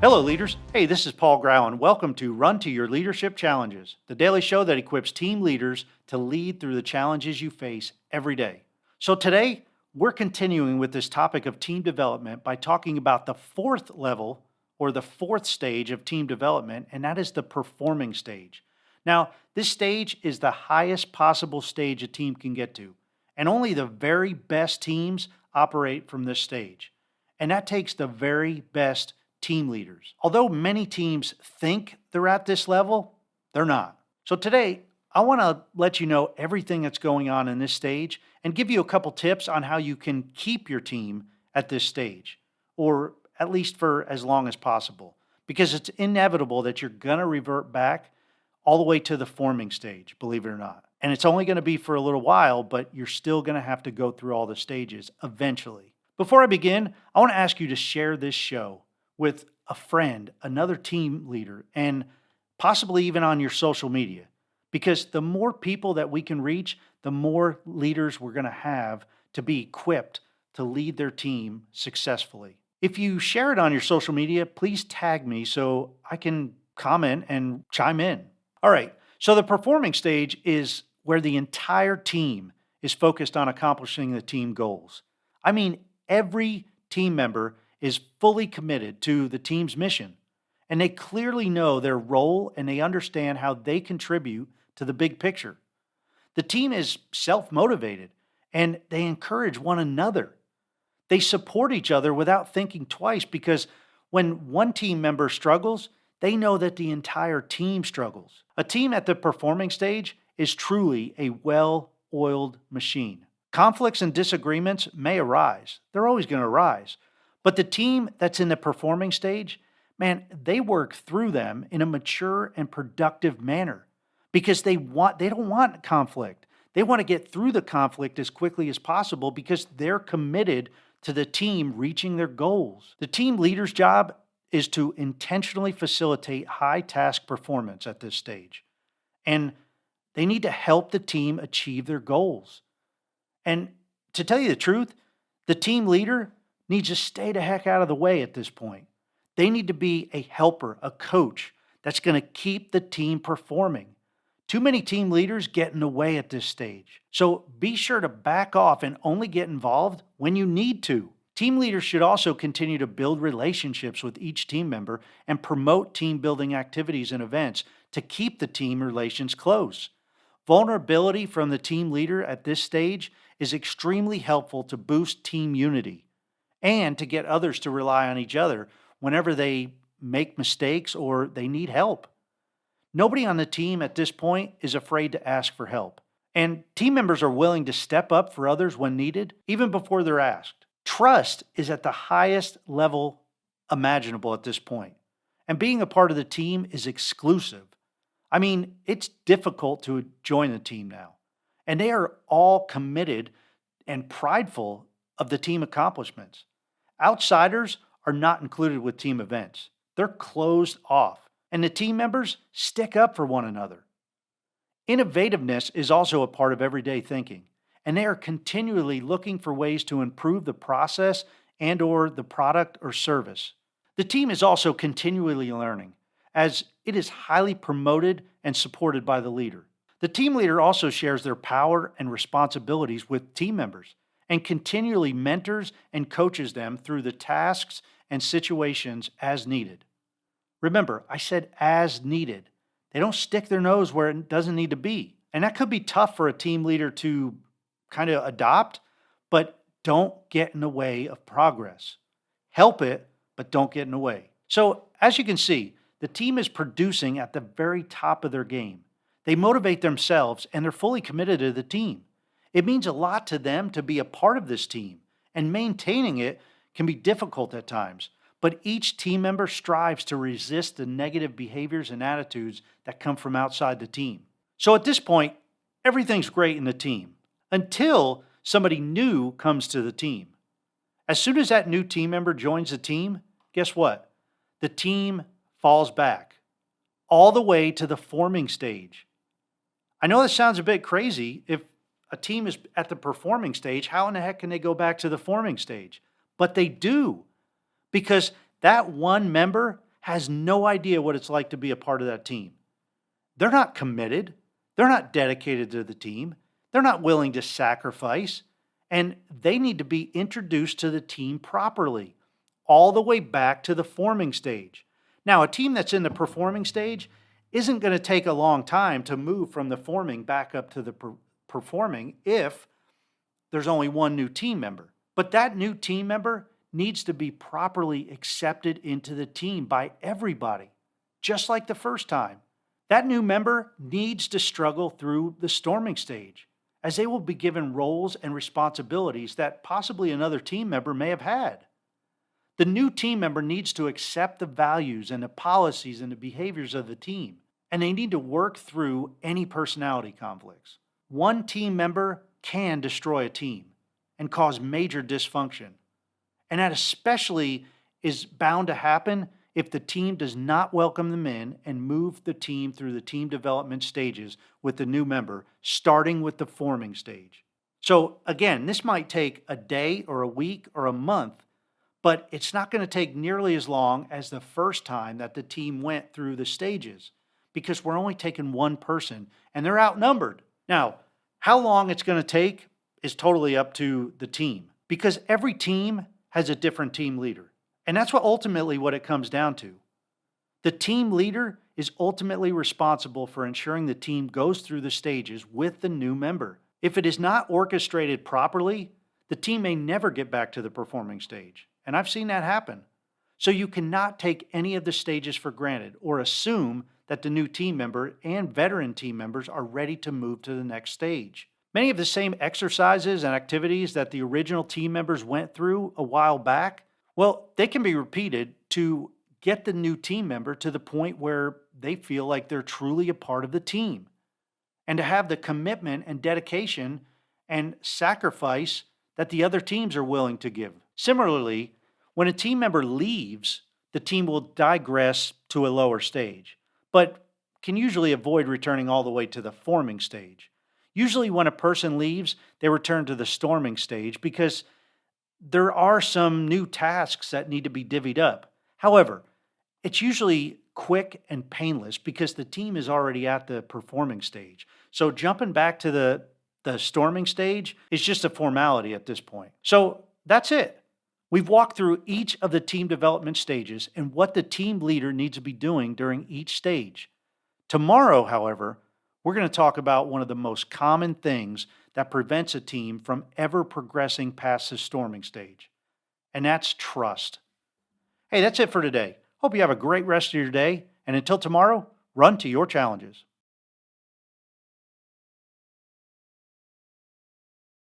Hello, leaders. Hey, this is Paul Grau, and welcome to Run to Your Leadership Challenges, the daily show that equips team leaders to lead through the challenges you face every day. So today, we're continuing with this topic of team development by talking about the fourth level or the fourth stage of team development, and that is the performing stage. Now, this stage is the highest possible stage a team can get to, and only the very best teams operate from this stage. And that takes the very best team leaders. Although many teams think they're at this level, they're not. So today, I want to let you know everything that's going on in this stage and give you a couple tips on how you can keep your team at this stage, or at least for as long as possible, because it's inevitable that you're going to revert back all the way to the forming stage, believe it or not. And it's only going to be for a little while, but you're still going to have to go through all the stages eventually. Before I begin, I want to ask you to share this show with a friend, another team leader, and possibly even on your social media. Because the more people that we can reach, the more leaders we're going to have to be equipped to lead their team successfully. If you share it on your social media, please tag me so I can comment and chime in. All right, so the performing stage is where the entire team is focused on accomplishing the team goals. I mean, every team member is fully committed to the team's mission, and they clearly know their role and they understand how they contribute to the big picture. The team is self-motivated and they encourage one another. They support each other without thinking twice, because when one team member struggles, they know that the entire team struggles. A team at the performing stage is truly a well-oiled machine. Conflicts and disagreements may arise. They're always going to arise. But the team that's in the performing stage, man, they work through them in a mature and productive manner, because they don't want conflict. They want to get through the conflict as quickly as possible because they're committed to the team reaching their goals. The team leader's job is to intentionally facilitate high task performance at this stage. And they need to help the team achieve their goals. And to tell you the truth, the team leader needs to stay the heck out of the way at this point. They need to be a helper, a coach that's going to keep the team performing. Too many team leaders get in the way at this stage. So be sure to back off and only get involved when you need to. Team leaders should also continue to build relationships with each team member and promote team building activities and events to keep the team relations close. Vulnerability from the team leader at this stage is extremely helpful to boost team unity and to get others to rely on each other whenever they make mistakes or they need help. Nobody on the team at this point is afraid to ask for help, and team members are willing to step up for others when needed, even before they're asked. Trust is at the highest level imaginable at this point, and being a part of the team is exclusive. I mean, it's difficult to join the team now, and they are all committed and prideful of the team accomplishments. Outsiders are not included with team events. They're closed off, and the team members stick up for one another. Innovativeness is also a part of everyday thinking, and they are continually looking for ways to improve the process and or the product or service. The team is also continually learning, as it is highly promoted and supported by the leader. The team leader also shares their power and responsibilities with team members and continually mentors and coaches them through the tasks and situations as needed. Remember, I said as needed. They don't stick their nose where it doesn't need to be. And that could be tough for a team leader to kind of adopt, but don't get in the way of progress. Help it, but don't get in the way. So, as you can see, the team is producing at the very top of their game. They motivate themselves and they're fully committed to the team. It means a lot to them to be a part of this team, and maintaining it can be difficult at times, but each team member strives to resist the negative behaviors and attitudes that come from outside the team. So at this point, everything's great in the team until somebody new comes to the team. As soon as that new team member joins the team, guess what? The team falls back all the way to the forming stage. I know this sounds a bit crazy. If a team is at the performing stage, how in the heck can they go back to the forming stage? But they do, because that one member has no idea what it's like to be a part of that team. They're not committed. They're not dedicated to the team. They're not willing to sacrifice. And they need to be introduced to the team properly, all the way back to the forming stage. Now, a team that's in the performing stage isn't going to take a long time to move from the forming back up to the performing if there's only one new team member. But that new team member needs to be properly accepted into the team by everybody, just like the first time. That new member needs to struggle through the storming stage, as they will be given roles and responsibilities that possibly another team member may have had. The new team member needs to accept the values and the policies and the behaviors of the team, and they need to work through any personality conflicts. One team member can destroy a team and cause major dysfunction, and that especially is bound to happen if the team does not welcome them in and move the team through the team development stages with the new member, starting with the forming stage. So again, this might take a day or a week or a month, but it's not going to take nearly as long as the first time that the team went through the stages, because we're only taking one person and they're outnumbered. Now, how long it's going to take is totally up to the team, because every team has a different team leader. And that's what it comes down to. The team leader is ultimately responsible for ensuring the team goes through the stages with the new member. If it is not orchestrated properly, the team may never get back to the performing stage. And I've seen that happen. So you cannot take any of the stages for granted or assume that the new team member and veteran team members are ready to move to the next stage. Many of the same exercises and activities that the original team members went through a while back, well, they can be repeated to get the new team member to the point where they feel like they're truly a part of the team, and to have the commitment and dedication and sacrifice that the other teams are willing to give. Similarly, when a team member leaves, the team will digress to a lower stage, but can usually avoid returning all the way to the forming stage. Usually when a person leaves, they return to the storming stage because there are some new tasks that need to be divvied up. However, it's usually quick and painless because the team is already at the performing stage. So jumping back to the storming stage is just a formality at this point. So that's it. We've walked through each of the team development stages and what the team leader needs to be doing during each stage. Tomorrow, however, we're going to talk about one of the most common things that prevents a team from ever progressing past the storming stage, and that's trust. Hey, that's it for today. Hope you have a great rest of your day, and until tomorrow, run to your challenges.